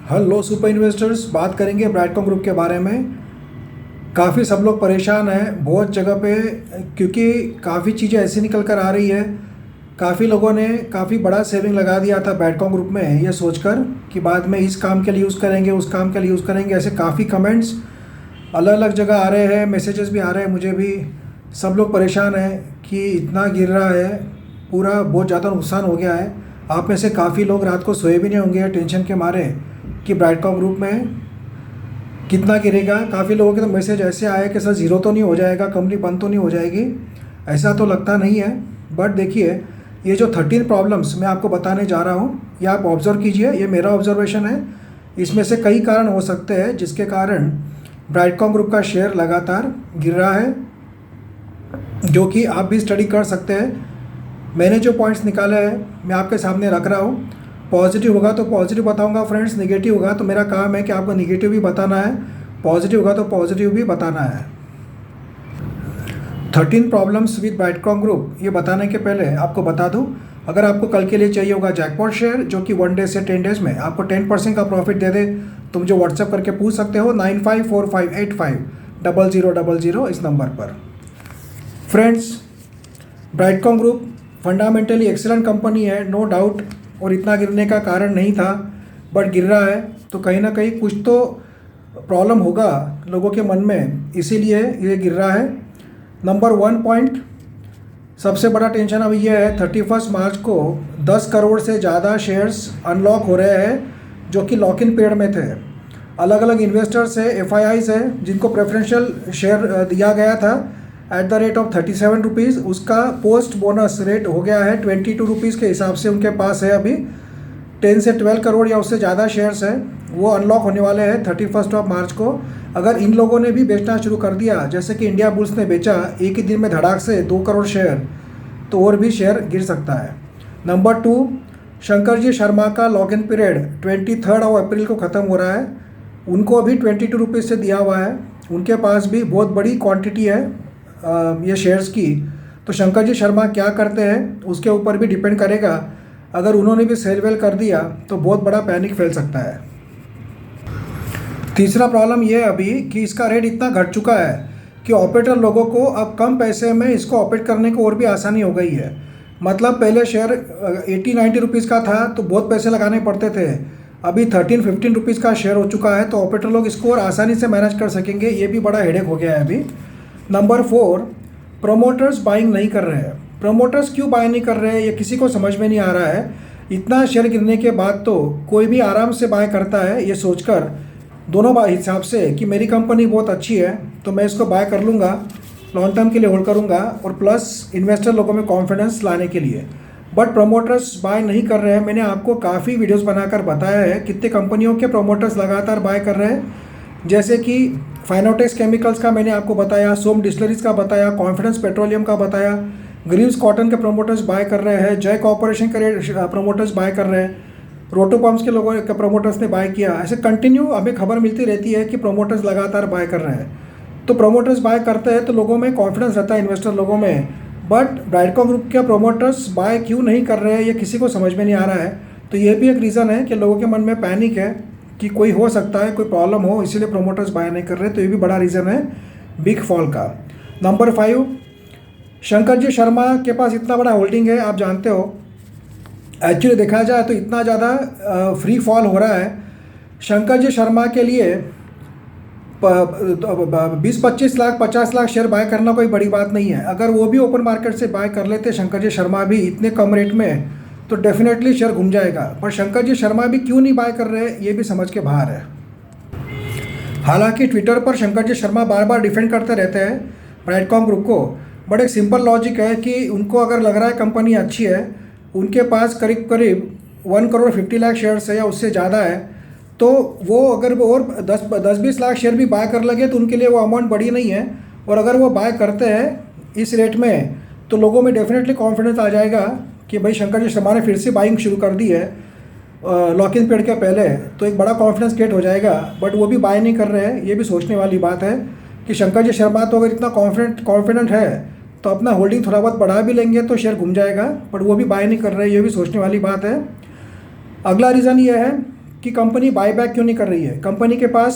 Hello super investors, बात करेंगे Brightcom group के बारे में। काफ़ी सब लोग परेशान हैं बहुत जगह पे, क्योंकि काफ़ी चीज़ें ऐसी निकल कर आ रही है। काफ़ी लोगों ने काफ़ी बड़ा सेविंग लगा दिया था ब्राइटकॉम ग्रुप में, ये सोचकर कि बाद में इस काम के लिए यूज़ करेंगे, उस काम के लिए यूज़ करेंगे। ऐसे काफ़ी कमेंट्स अलग अलग जगह आ रहे हैं, मैसेजेस भी आ रहे हैं मुझे भी। सब लोग परेशान हैं कि इतना गिर रहा है, पूरा बहुत ज़्यादा नुकसान हो गया है। आप में से काफ़ी लोग रात को सोए भी नहीं होंगे टेंशन के मारे कि ब्राइटकॉम ग्रुप में कितना गिरेगा। काफ़ी लोगों के तो मैसेज ऐसे आए कि सर ज़ीरो तो नहीं हो जाएगा, कंपनी बंद तो नहीं हो जाएगी। ऐसा तो लगता नहीं है। बट देखिए, ये जो 13 प्रॉब्लम्स मैं आपको बताने जा रहा हूँ, ये आप ऑब्ज़र्व कीजिए, ये मेरा ऑब्जर्वेशन है। इसमें से कई कारण हो सकते हैं जिसके कारण ब्राइटकॉम ग्रुप का शेयर लगातार गिर रहा है, जो कि आप भी स्टडी कर सकते हैं। मैंने जो पॉइंट्स निकाले हैं मैं आपके सामने रख रहा हूँ। पॉजिटिव होगा तो पॉजिटिव बताऊंगा फ्रेंड्स, नेगेटिव होगा तो मेरा काम है कि आपको नेगेटिव भी बताना है, पॉजिटिव होगा तो पॉजिटिव भी बताना है। 13 प्रॉब्लम्स विद ब्राइटकॉम ग्रुप, ये बताने के पहले आपको बता दूं, अगर आपको कल के लिए चाहिए होगा जैकपॉट शेयर जो कि 1 डे से 10 डेज में आपको 10% का प्रॉफिट दे दे, तो मुझे व्हाट्सएप करके पूछ सकते हो 9545850000 इस नंबर पर। Friends, Brightcom group fundamentally excellent company है, नो डाउट, और इतना गिरने का कारण नहीं था, बट गिर रहा है तो कहीं ना कहीं कुछ तो प्रॉब्लम होगा लोगों के मन में, इसीलिए ये गिर रहा है। नंबर 1 पॉइंट, सबसे बड़ा टेंशन अभी ये है 31 मार्च को 10 करोड़ से ज़्यादा शेयर्स अनलॉक हो रहे हैं जो कि लॉक इन पीरियड में थे। अलग अलग इन्वेस्टर्स है, FIIs है, जिनको प्रेफरेंशियल शेयर दिया गया था at the rate of 37 rupees, उसका पोस्ट बोनस रेट हो गया है 22 रुपीज़ के हिसाब से उनके पास है। अभी 10 से 12 करोड़ या उससे ज़्यादा शेयर्स हैं, वो अनलॉक होने वाले हैं 31 मार्च को। अगर इन लोगों ने भी बेचना शुरू कर दिया, जैसे कि इंडिया बुल्स ने बेचा एक ही दिन में धड़ाक से 2 करोड़ शेयर, तो और भी शेयर गिर सकता है। नंबर 2, शंकर जी शर्मा का लॉक इन पीरियड 23 अप्रैल को ख़त्म हो रहा है। उनको अभी 22 रुपीज़ से दिया हुआ है, उनके पास भी बहुत बड़ी क्वांटिटी है ये शेयर्स की। तो शंकर जी शर्मा क्या करते हैं उसके ऊपर भी डिपेंड करेगा। अगर उन्होंने भी सेल वेल कर दिया तो बहुत बड़ा पैनिक फैल सकता है। तीसरा प्रॉब्लम ये है अभी कि इसका रेट इतना घट चुका है कि ऑपरेटर लोगों को अब कम पैसे में इसको ऑपरेट करने को और भी आसानी हो गई है। मतलब पहले शेयर 80-90 रुपीज़ का था तो बहुत पैसे लगाने पड़ते थे, अभी 13-15 रुपीज़ का शेयर हो चुका है, तो ऑपरेटर लोग इसको और आसानी से मैनेज कर सकेंगे। ये भी बड़ा हेडेक हो गया है अभी। नंबर 4, प्रोमोटर्स बाइंग नहीं कर रहे हैं। प्रोमोटर्स क्यों बाय नहीं कर रहे हैं ये किसी को समझ में नहीं आ रहा है। इतना शेयर गिरने के बाद तो कोई भी आराम से बाय करता है ये सोचकर, दोनों हिसाब से कि मेरी कंपनी बहुत अच्छी है तो मैं इसको बाय कर लूँगा, लॉन्ग टर्म के लिए होल्ड करूँगा, और प्लस इन्वेस्टर लोगों में कॉन्फिडेंस लाने के लिए। बट प्रोमोटर्स बाय नहीं कर रहे हैं। मैंने आपको काफ़ी वीडियोस बनाकर बताया है कितने कंपनियों के प्रोमोटर्स लगातार बाय कर रहे हैं, जैसे कि फाइनोटेक्स केमिकल्स का मैंने आपको बताया, सोम डिस्टिलरीज का बताया, कॉन्फिडेंस पेट्रोलियम का बताया, ग्रीव्स कॉटन के प्रोमोटर्स बाय कर रहे हैं, जय कॉर्पोरेशन के प्रोमोटर्स बाय कर रहे हैं, रोटो पंप्स के लोगों के प्रोमोटर्स ने बाय किया। ऐसे कंटिन्यू हमें खबर मिलती रहती है कि प्रोमोटर्स लगातार बाय कर रहे हैं। तो प्रोमोटर्स बाय करते हैं तो लोगों में कॉन्फिडेंस रहता है, इन्वेस्टर लोगों में। बट ब्राइटकॉम ग्रुप के प्रोमोटर्स बाय क्यों नहीं कर रहे हैं ये किसी को समझ में नहीं आ रहा है। तो ये भी एक रीज़न है कि लोगों के मन में पैनिक है कि कोई हो सकता है, कोई प्रॉब्लम हो, इसीलिए प्रोमोटर्स बाय नहीं कर रहे। तो ये भी बड़ा रीज़न है बिग फॉल का। नंबर 5, शंकर जी शर्मा के पास इतना बड़ा होल्डिंग है, आप जानते हो। एक्चुअली देखा जाए तो इतना ज़्यादा फ्री फॉल हो रहा है, शंकर जी शर्मा के लिए 20-25 लाख 50 लाख शेयर बाय करना कोई बड़ी बात नहीं है। अगर वो भी ओपन मार्केट से बाय कर लेते शंकर जी शर्मा भी इतने कम रेट में, तो डेफिनेटली शेयर घूम जाएगा। पर शंकर जी शर्मा भी क्यों नहीं बाय कर रहे ये भी समझ के बाहर है। हालांकि ट्विटर पर शंकर जी शर्मा बार बार डिफेंड करते रहते हैं ब्राइटकॉम ग्रुप को, बट एक सिंपल लॉजिक है कि उनको अगर लग रहा है कंपनी अच्छी है, उनके पास करीब करीब 1 करोड़ 50 लाख शेयर्स है या उससे ज़्यादा है, तो वो अगर वो और 10-20 लाख शेयर भी बाय कर लगे तो उनके लिए वो अमाउंट बड़ी नहीं है। और अगर वो बाय करते हैं इस रेट में तो लोगों में डेफिनेटली कॉन्फिडेंस आ जाएगा कि भाई शंकर जी शर्मा ने फिर से बाइंग शुरू कर दी है लॉक इन पीरियड के पहले, तो एक बड़ा कॉन्फिडेंस क्रिएट हो जाएगा। बट वो भी बाय नहीं कर रहे हैं, ये भी सोचने वाली बात है कि शंकर जी शर्मा तो अगर इतना कॉन्फिडेंट है तो अपना होल्डिंग थोड़ा बहुत बढ़ा भी लेंगे तो शेयर घूम जाएगा, बट वो भी बाय नहीं कर रहे हैं, ये भी सोचने वाली बात है। अगला रीज़न ये है कि कंपनी बाईबैक क्यों नहीं कर रही है। कंपनी के पास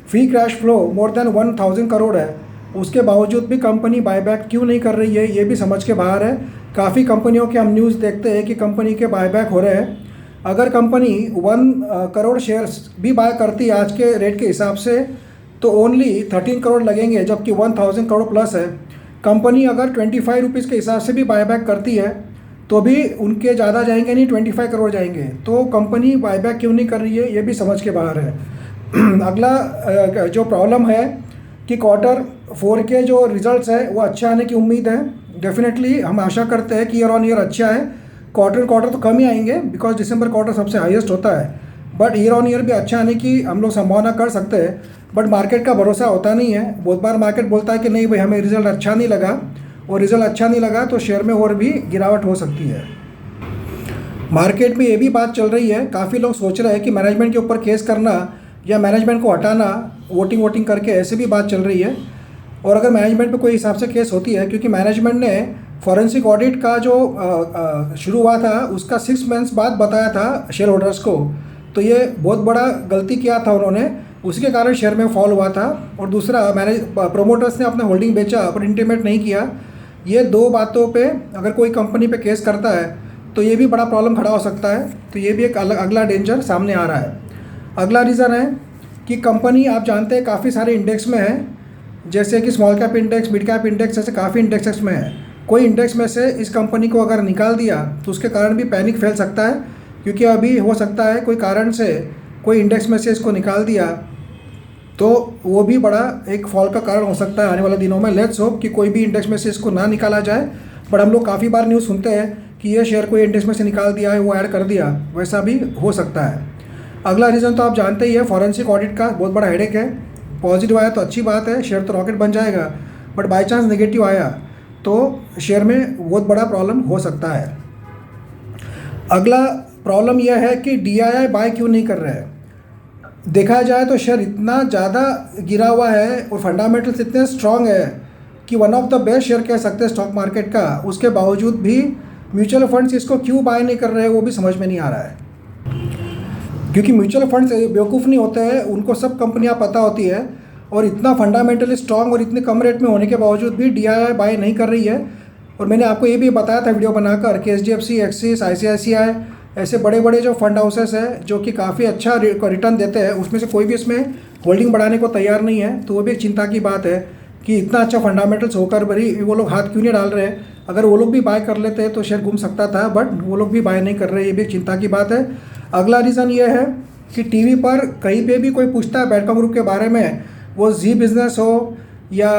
free cash flow more than 1000 crore है, उसके बावजूद भी कंपनी बाईबैक क्यों नहीं कर रही है, ये भी समझ के बाहर है। काफ़ी कंपनियों के हम न्यूज़ देखते हैं कि कंपनी के बाईबैक हो रहे हैं। अगर कंपनी 1 करोड़ शेयर्स भी बाय करती है आज के रेट के हिसाब से तो ओनली 13 करोड़ लगेंगे, जबकि 1000 करोड़ प्लस है। कंपनी अगर 25 रुपीज़ के हिसाब से भी बायबैक करती है तो भी उनके ज़्यादा जाएंगे नहीं, 25 करोड़ जाएंगे। तो कंपनी बायबैक क्यों नहीं कर रही है, ये भी समझ के बाहर है। अगला जो प्रॉब्लम है कि Q4 के जो रिजल्ट्स है वो अच्छा आने की उम्मीद है। डेफिनेटली हम आशा करते हैं कि ईयर ऑन ईयर अच्छा है। क्वार्टर तो कम ही आएंगे बिकॉज दिसंबर क्वार्टर सबसे हाईएस्ट होता है, बट ईयर ऑन ईयर भी अच्छा आने की हम लोग संभावना कर सकते हैं। बट मार्केट का भरोसा होता नहीं है। बहुत बार मार्केट बोलता है कि नहीं भाई हमें रिज़ल्ट अच्छा नहीं लगा, और रिज़ल्ट अच्छा नहीं लगा तो शेयर में और भी गिरावट हो सकती है। मार्केट में ये भी बात चल रही है, काफ़ी लोग सोच रहे हैं कि मैनेजमेंट के ऊपर केस करना या मैनेजमेंट को हटाना वोटिंग करके, ऐसे भी बात चल रही है। और अगर मैनेजमेंट पे कोई हिसाब से केस होती है, क्योंकि मैनेजमेंट ने फॉरेंसिक ऑडिट का जो शुरू हुआ था उसका 6 मंथ्स बाद बताया था शेयर होल्डर्स को, तो ये बहुत बड़ा गलती किया था उन्होंने, उसके कारण शेयर में फॉल हुआ था। और दूसरा प्रोमोटर्स ने अपना होल्डिंग बेचा पर इंटीमेट नहीं किया। ये 2 बातों पे अगर कोई कंपनी पे केस करता है तो ये भी बड़ा प्रॉब्लम खड़ा हो सकता है। तो ये भी एक अगला डेंजर सामने आ रहा है। अगला रीज़न है कि कंपनी आप जानते हैं काफ़ी सारे इंडेक्स में है, जैसे कि small cap index, mid cap index, ऐसे काफ़ी इंडेक्सेस में है। कोई इंडेक्स में से इस कंपनी को अगर निकाल दिया तो उसके कारण भी पैनिक फैल सकता है, क्योंकि अभी हो सकता है कोई कारण से कोई इंडेक्स में से इसको निकाल दिया तो वो भी बड़ा एक फॉल का कारण हो सकता है आने वाले दिनों में। लेट्स होप कि कोई भी इंडेक्स में से इसको ना निकाला जाए, बट हम लोग काफ़ी बार न्यूज़ सुनते हैं कि ये शेयर कोई इंडेक्स में से निकाल दिया है, वो ऐड कर दिया, वैसा भी हो सकता है। अगला रीज़न तो आप जानते ही है, फॉरेंसिक ऑडिट का बहुत बड़ा हेडेक है। पॉजिटिव आया तो अच्छी बात है, शेयर तो रॉकेट बन जाएगा, बट बाई चांस नेगेटिव आया तो शेयर में बहुत बड़ा प्रॉब्लम हो सकता है। अगला प्रॉब्लम यह है कि DII बाय क्यों नहीं कर रहे हैं। देखा जाए तो शेयर इतना ज़्यादा गिरा हुआ है और फंडामेंटल्स इतने स्ट्रांग है कि one of the best share कह सकते हैं स्टॉक मार्केट का। उसके बावजूद भी म्यूचुअल फंड्स इसको क्यों बाय नहीं कर रहे हैं वो भी समझ में नहीं आ रहा है, क्योंकि म्यूचुअल फंड्स बेवकूफ़ नहीं होते हैं, उनको सब कंपनियां पता होती है। और इतना फंडामेंटली स्ट्रांग और इतने कम रेट में होने के बावजूद भी DII बाय नहीं कर रही है। और मैंने आपको ये भी बताया था वीडियो बनाकर कि HDFC, एक्सिस, ICICI ऐसे बड़े बड़े जो फंड हाउसेस हैं जो कि काफ़ी अच्छा रिटर्न देते हैं, उसमें से कोई भी इसमें होल्डिंग बढ़ाने को तैयार नहीं है। तो वो भी एक चिंता की बात है कि इतना अच्छा फंडामेंटल्स होकर भी वो लोग हाथ क्यों नहीं डाल रहे हैं। अगर वो लोग भी बाय कर लेते हैं तो शेयर घूम सकता था, बट वो लोग भी बाय नहीं कर रहे, ये भी एक चिंता की बात है। अगला रीज़न ये है कि टीवी पर कहीं पे भी कोई पूछता है बैडकॉम ग्रुप के बारे में, वो जी बिज़नेस हो या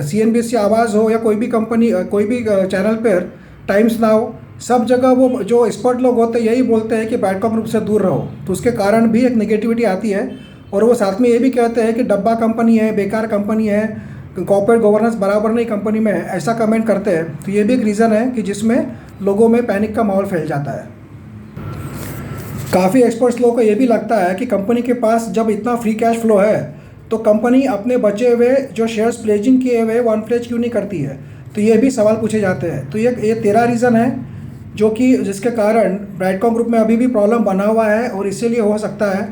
CNBC आवाज़ हो या कोई भी कंपनी, कोई भी चैनल पर, टाइम्स नाउ, सब जगह वो जो एक्सपर्ट लोग होते हैं यही बोलते हैं कि बैडकॉम ग्रुप से दूर रहो। तो उसके कारण भी एक नेगेटिविटी आती है। और वो साथ में ये भी कहते हैं कि डब्बा कंपनी है, बेकार कंपनी है, कॉर्पोरेट गवर्नेंस बराबर नहीं कंपनी में, ऐसा कमेंट करते हैं। तो ये भी एक रीज़न है कि जिसमें लोगों में पैनिक का माहौल फैल जाता है। काफ़ी एक्सपर्ट्स लोगों को ये भी लगता है कि कंपनी के पास जब इतना फ्री कैश फ्लो है तो कंपनी अपने बचे हुए जो शेयर्स प्लेजिंग किए हुए वो अनप्लेज क्यों नहीं करती है। तो ये भी सवाल पूछे जाते हैं। तो ये 13 रीज़न है जो कि जिसके कारण ब्राइटकॉम ग्रुप में अभी भी प्रॉब्लम बना हुआ है, और इसीलिए हो सकता है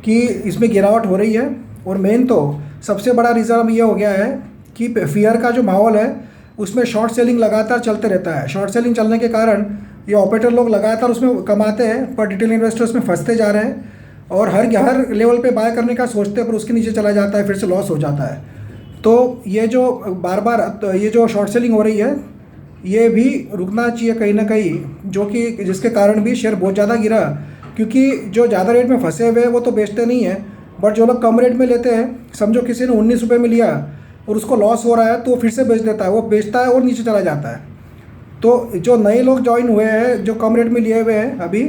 कि इसमें गिरावट हो रही है। और मेन तो सबसे बड़ा रीज़न ये हो गया है कि फियर का जो माहौल है उसमें शॉर्ट सेलिंग लगातार चलते रहता है। शॉर्ट सेलिंग चलने के कारण ये ऑपरेटर लोग लगातार उसमें कमाते हैं, पर डिटेल इन्वेस्टर्स में फंसते जा रहे हैं और हर लेवल पे बाय करने का सोचते हैं पर उसके नीचे चला जाता है, फिर से लॉस हो जाता है। तो ये जो बार ये जो शॉर्ट सेलिंग हो रही है ये भी रुकना चाहिए कहीं ना कहीं, जो कि जिसके कारण भी शेयर बहुत ज़्यादा गिरा, क्योंकि जो ज़्यादा रेट में फंसे हुए हैं वो तो बेचते नहीं हैं, बट जो लोग कम रेट में लेते हैं, समझो किसी ने 19 रुपये में लिया और उसको लॉस हो रहा है तो वो फिर से बेच देता है, वो बेचता है और नीचे चला जाता है। तो जो नए लोग ज्वाइन हुए हैं जो कम रेट में लिए हुए हैं अभी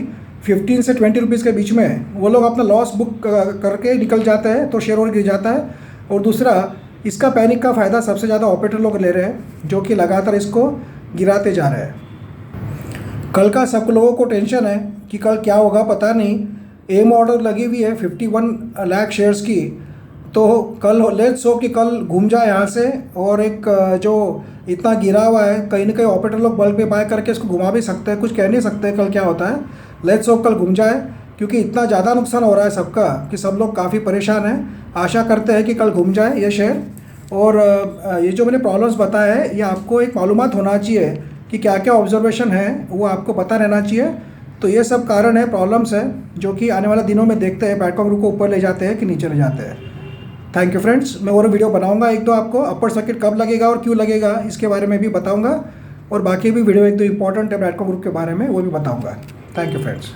15 से 20 रुपीज़ के बीच में, वो लोग अपना लॉस बुक करके निकल जाते हैं तो शेयर और गिर जाता है। और दूसरा इसका पैनिक का फ़ायदा सबसे ज़्यादा ऑपरेटर लोग ले रहे हैं जो कि लगातार इसको गिराते जा रहे हैं। कल का सब लोगों को टेंशन है कि कल क्या होगा पता नहीं। एम ऑर्डर लगी हुई है 51 लाख शेयर्स की, तो कल लेट्स हो कि कल घूम जाए यहाँ से, और एक जो इतना गिरा हुआ है कहीं ना कहीं ऑपरेटर लोग बल्क पे बाय करके इसको घुमा भी सकते हैं, कुछ कह नहीं सकते कल क्या होता है। लेट्स हो कल घूम जाए क्योंकि इतना ज़्यादा नुकसान हो रहा है सबका कि सब लोग काफ़ी परेशान हैं। आशा करते हैं कि कल घूम जाए ये शेयर। और ये जो मैंने प्रॉब्लम्स बताए हैं ये आपको एक मालूमात होना चाहिए कि क्या क्या ऑब्जर्वेशन है वो आपको पता रहना चाहिए। तो ये सब कारण है, प्रॉब्लम्स है जो कि आने वाले दिनों में देखते हैं बैटकॉक ग्रुप को ऊपर ले जाते हैं कि नीचे ले जाते हैं। Thank you friends. मैं और वीडियो बनाऊंगा एक दो, आपको अपर सर्किट कब लगेगा और क्यों लगेगा इसके बारे में भी बताऊंगा, और बाकी भी वीडियो एक दो इंपॉर्टेंट है बैटकॉक ग्रुप के बारे में वो भी बताऊंगा। Thank you friends.